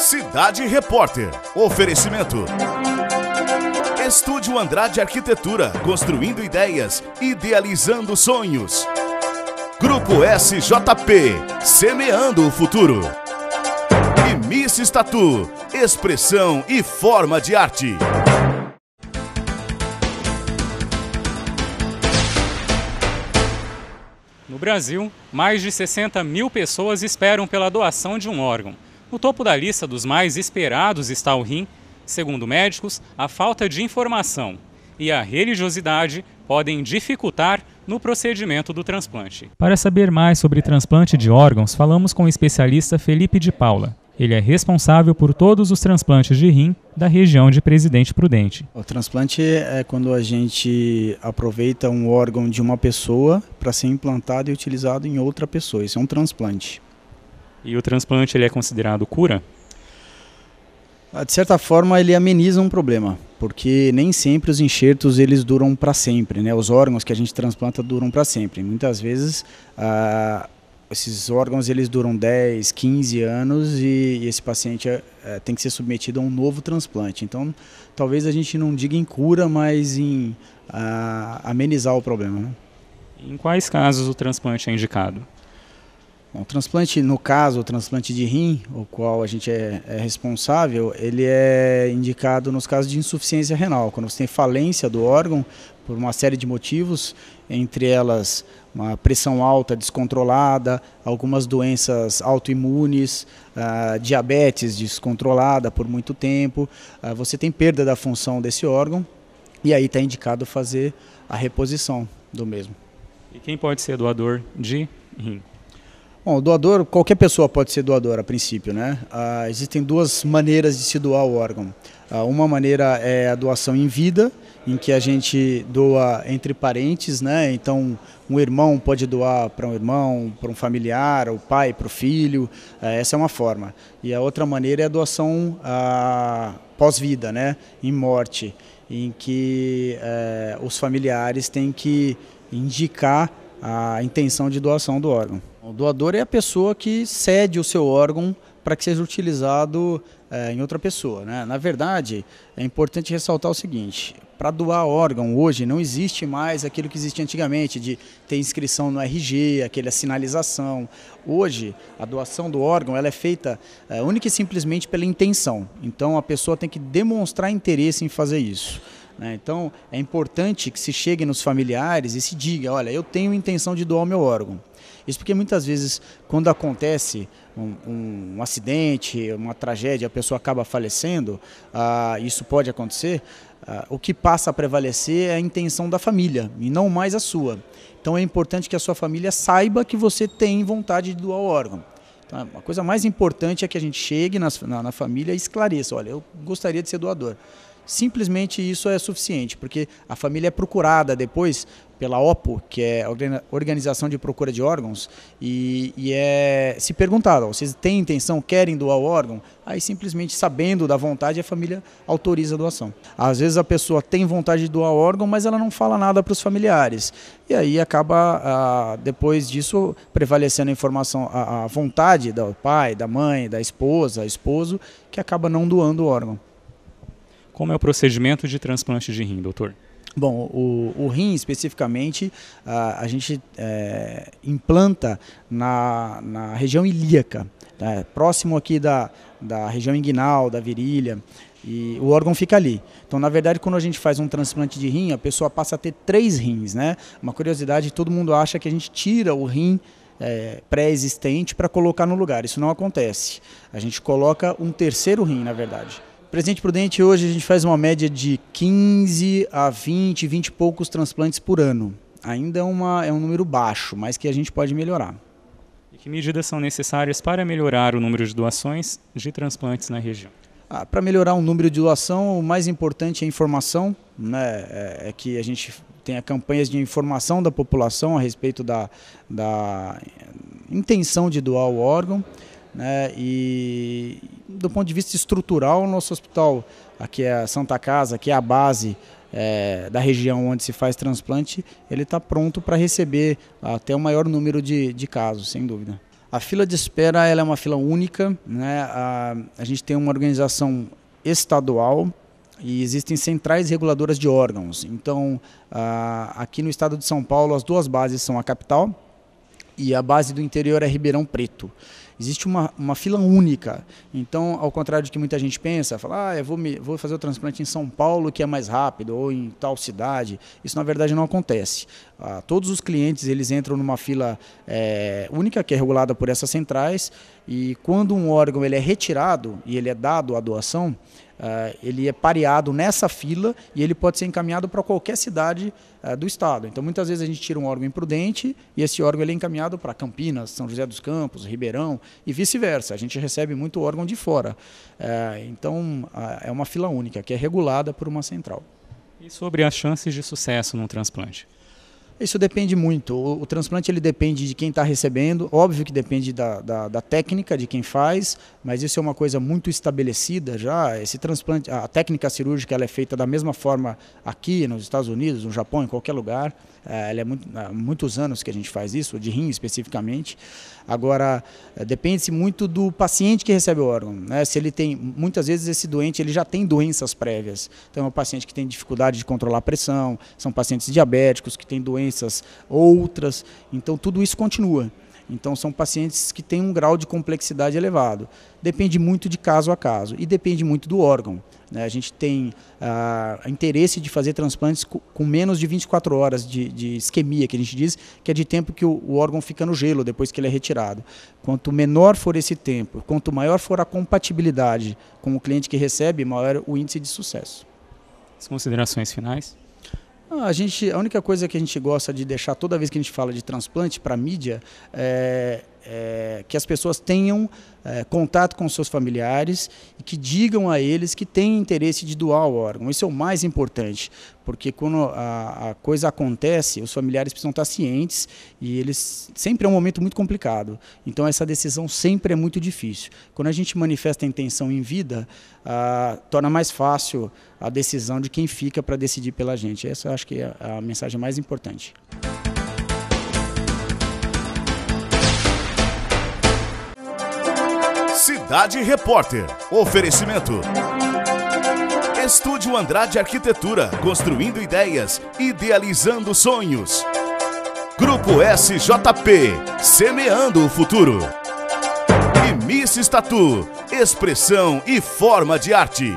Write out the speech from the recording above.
Cidade Repórter. Oferecimento. Estúdio Andrade Arquitetura. Construindo ideias, idealizando sonhos. Grupo SJP. Semeando o futuro. E Miss Tatu. Expressão e forma de arte. No Brasil, mais de 60 mil pessoas esperam pela doação de um órgão. No topo da lista dos mais esperados está o rim. Segundo médicos, a falta de informação e a religiosidade podem dificultar no procedimento do transplante. Para saber mais sobre transplante de órgãos, falamos com o especialista Felipe de Paula. Ele é responsável por todos os transplantes de rim da região de Presidente Prudente. O transplante é quando a gente aproveita um órgão de uma pessoa para ser implantado e utilizado em outra pessoa. Isso é um transplante. E o transplante ele é considerado cura? De certa forma, ele ameniza um problema, porque nem sempre os enxertos eles duram para sempre, né? Os órgãos que a gente transplanta duram para sempre. Muitas vezes esses órgãos eles duram 10, 15 anos e esse paciente tem que ser submetido a um novo transplante. Então, talvez a gente não diga em cura, mas em amenizar o problema, né? Em quais casos o transplante é indicado? Bom, o transplante, no caso, o transplante de rim, o qual a gente é responsável, ele é indicado nos casos de insuficiência renal, quando você tem falência do órgão por uma série de motivos, entre elas uma pressão alta descontrolada, algumas doenças autoimunes, diabetes descontrolada por muito tempo, você tem perda da função desse órgão e aí está indicado fazer a reposição do mesmo. E quem pode ser doador de rim? Bom, o doador, qualquer pessoa pode ser doador a princípio, né? Existem duas maneiras de se doar o órgão. Uma maneira é a doação em vida, em que a gente doa entre parentes, né? Então, um irmão pode doar para um irmão, para um familiar, o pai para o filho, essa é uma forma. E a outra maneira é a doação pós-vida, né? Em morte, em que os familiares têm que indicar a intenção de doação do órgão. O doador é a pessoa que cede o seu órgão para que seja utilizado em outra pessoa, né? Na verdade, é importante ressaltar o seguinte: para doar órgão hoje não existe mais aquilo que existia antigamente, de ter inscrição no RG, aquela sinalização. Hoje, a doação do órgão ela é feita única e simplesmente pela intenção. Então, a pessoa tem que demonstrar interesse em fazer isso. Então, é importante que se chegue nos familiares e se diga: olha, eu tenho intenção de doar o meu órgão. Isso porque muitas vezes, quando acontece um acidente, uma tragédia, a pessoa acaba falecendo, isso pode acontecer, o que passa a prevalecer é a intenção da família e não mais a sua. Então é importante que a sua família saiba que você tem vontade de doar o órgão. Então, a coisa mais importante é que a gente chegue na família e esclareça: olha, eu gostaria de ser doador. Simplesmente isso é suficiente, porque a família é procurada depois pela OPO, que é a Organização de Procura de Órgãos, e é se perguntado: vocês têm intenção, querem doar o órgão? Aí simplesmente sabendo da vontade a família autoriza a doação. Às vezes a pessoa tem vontade de doar o órgão, mas ela não fala nada para os familiares. E aí acaba, depois disso, prevalecendo a informação, a vontade do pai, da mãe, da esposa, esposo, que acaba não doando o órgão. Como é o procedimento de transplante de rim, doutor? Bom, o rim especificamente, a gente implanta na região ilíaca, né, próximo aqui da região inguinal, da virilha, e o órgão fica ali. Então, na verdade, quando a gente faz um transplante de rim, a pessoa passa a ter 3 rins, né? Uma curiosidade: todo mundo acha que a gente tira o rim pré-existente para colocar no lugar. Isso não acontece. A gente coloca um terceiro rim, na verdade. Presidente Prudente, hoje a gente faz uma média de 15 a 20 e poucos transplantes por ano. Ainda é um número baixo, mas que a gente pode melhorar. E que medidas são necessárias para melhorar o número de doações de transplantes na região? Para melhorar o número de doação, o mais importante é a informação, né? É que a gente tenha campanhas de informação da população a respeito da intenção de doar o órgão, né? E do ponto de vista estrutural, o nosso hospital, aqui é a Santa Casa, que é a base da região onde se faz transplante, ele está pronto para receber até o maior número de casos, sem dúvida. A fila de espera ela é uma fila única, né? A gente tem uma organização estadual e existem centrais reguladoras de órgãos. Então, aqui no estado de São Paulo, as duas bases são a capital e a base do interior é Ribeirão Preto. Existe uma fila única. Então, ao contrário do que muita gente pensa, fala, eu vou fazer o transplante em São Paulo, que é mais rápido, ou em tal cidade. Isso, na verdade, não acontece. Todos os clientes eles entram numa fila única, que é regulada por essas centrais, e quando um órgão ele é retirado e ele é dado à doação, ele é pareado nessa fila e ele pode ser encaminhado para qualquer cidade do estado. Então, muitas vezes a gente tira um órgão imprudente e esse órgão ele é encaminhado para Campinas, São José dos Campos, Ribeirão e vice-versa. A gente recebe muito órgão de fora. Então, é uma fila única, que é regulada por uma central. E sobre as chances de sucesso no transplante? Isso depende muito. O transplante ele depende de quem está recebendo, óbvio que depende da técnica de quem faz, mas isso é uma coisa muito estabelecida já. Esse transplante, a técnica cirúrgica ela é feita da mesma forma aqui nos Estados Unidos, no Japão, em qualquer lugar. Ela há muitos anos que a gente faz isso, de rim especificamente. Agora, depende-se muito do paciente que recebe o órgão, né? Se ele tem, muitas vezes esse doente ele já tem doenças prévias. Então é um paciente que tem dificuldade de controlar a pressão, são pacientes diabéticos que têm doenças outras, então tudo isso continua. Então são pacientes que têm um grau de complexidade elevado. Depende muito de caso a caso e depende muito do órgão. A gente tem interesse de fazer transplantes com menos de 24 horas de isquemia, que a gente diz, que é de tempo que o órgão fica no gelo depois que ele é retirado. Quanto menor for esse tempo, quanto maior for a compatibilidade com o cliente que recebe, maior o índice de sucesso. As considerações finais? A única coisa que a gente gosta de deixar toda vez que a gente fala de transplante para a mídia é que as pessoas tenham contato com seus familiares e que digam a eles que têm interesse de doar o órgão. Isso é o mais importante, porque quando a coisa acontece, os familiares precisam estar cientes e eles sempre é um momento muito complicado. Então essa decisão sempre é muito difícil. Quando a gente manifesta a intenção em vida, torna mais fácil a decisão de quem fica para decidir pela gente. Essa eu acho que é a mensagem mais importante. Cidade Repórter. Oferecimento. Estúdio Andrade Arquitetura. Construindo ideias. Idealizando sonhos. Grupo SJP. Semeando o futuro. E Miss Tatu. Expressão e forma de arte.